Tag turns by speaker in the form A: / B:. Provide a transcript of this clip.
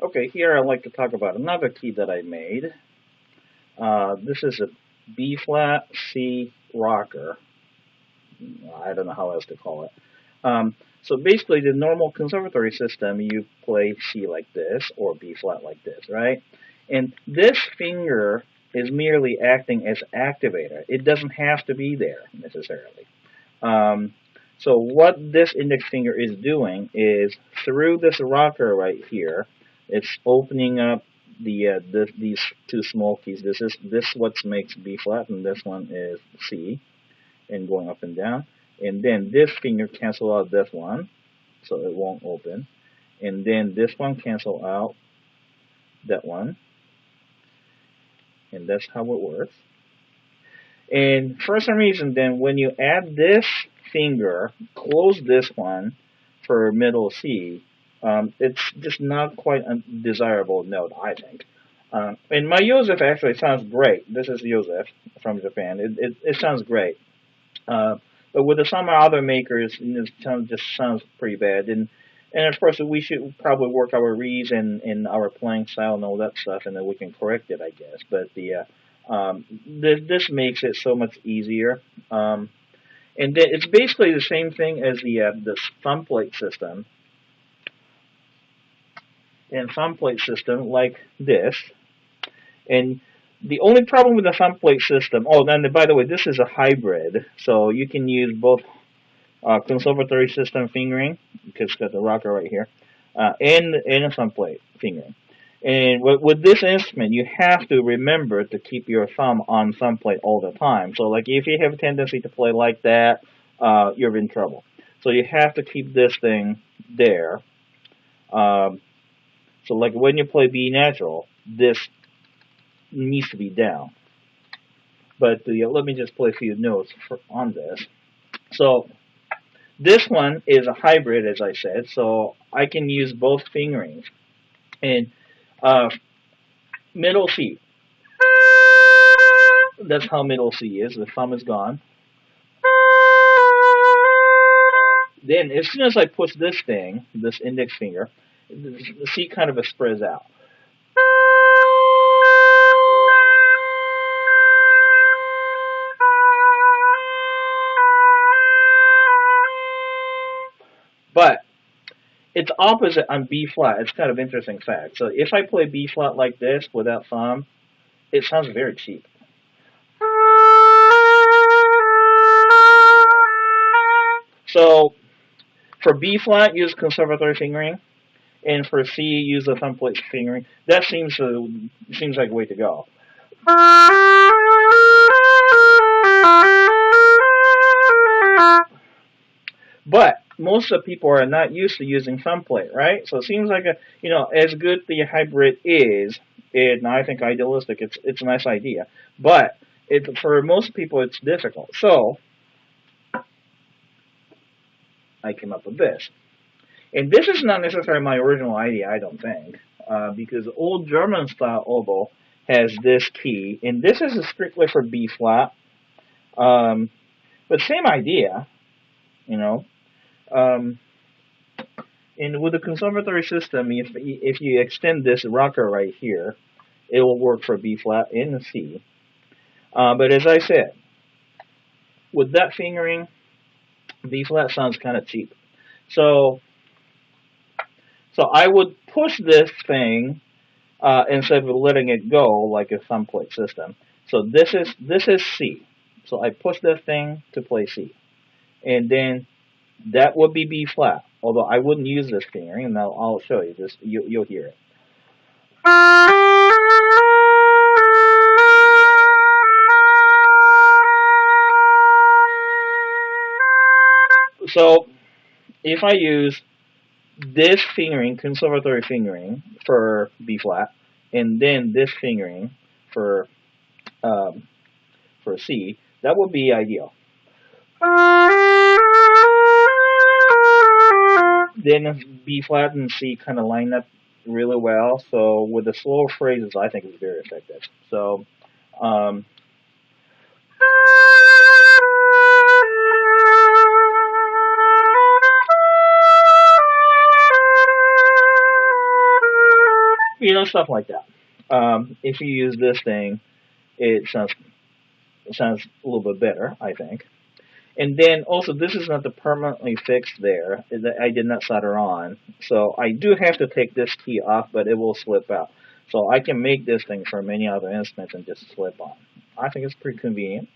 A: Okay, here I'd like to talk about another key that I made. This is a B flat C rocker. I don't know how else to call it. So basically, the normal conservatory system, you play C like this or B flat like this, right? And this finger is merely acting as activator. It doesn't have to be there necessarily. Um, so what this index finger is doing is through this rocker right here, it's opening up these two small keys. This what makes B flat, and this one is C, and going up and down. And then this finger cancel out this one, so it won't open. And then this one cancel out that one, and that's how it works. And for some reason, then when you add this finger, close this one for middle C, it's just not quite a desirable note, I think. And my Joseph actually sounds great. This is Joseph from Japan. It sounds great. But with some other makers, it just sounds pretty bad. And of course, we should probably work our reads and our playing style and all that stuff, and then we can correct it, I guess. But this makes it so much easier. And then it's basically the same thing as the thumb plate system. And thumb plate system like this. And the only problem with the thumb plate system, oh, and by the way, this is a hybrid, so you can use both conservatory system fingering, because it's got the rocker right here, and a thumb plate fingering. And with this instrument, you have to remember to keep your thumb on thumb plate all the time. So, like, if you have a tendency to play like that, you're in trouble. So you have to keep this thing there. So, like, when you play B natural, this needs to be down. But let me just play a few notes on this. So this one is a hybrid, as I said, so I can use both fingerings. And middle C, that's how middle C is. The thumb is gone. Then as soon as I push this thing, this index finger, the C kind of spreads out. But it's opposite on B flat. It's kind of interesting fact. So if I play B flat like this without thumb, it sounds very cheap. So for B flat, use conservatory fingering, and for C, use the thumb plate fingering. That seems like a way to go. But most of the people are not used to using thumb plate, right? So it seems like as good the hybrid is, and I think idealistic, it's a nice idea. But for most people, it's difficult. So I came up with this. And this is not necessarily my original idea, I don't think, because old German style oboe has this key, and this is strictly for B flat. But same idea, you know. And with the conservatory system, if you extend this rocker right here, it will work for B flat and C. But as I said, with that fingering, B flat sounds kind of cheap. So I would push this thing instead of letting it go like a thumb plate system. So this is C. So I push this thing to play C, and then that would be B flat. Although I wouldn't use this fingering, and I'll show you. Just you'll hear it. So if I use this fingering, conservatory fingering for B flat, and then this fingering for C, that would be ideal. Then B flat and C kind of line up really well. So with the slower phrases, I think it's very effective. So. Stuff like that. If you use this thing, it sounds a little bit better, I think. And then also, this is not the permanently fixed there. I did not solder on, so I do have to take this key off, but it will slip out. So I can make this thing for many other instruments and just slip on. I think it's pretty convenient.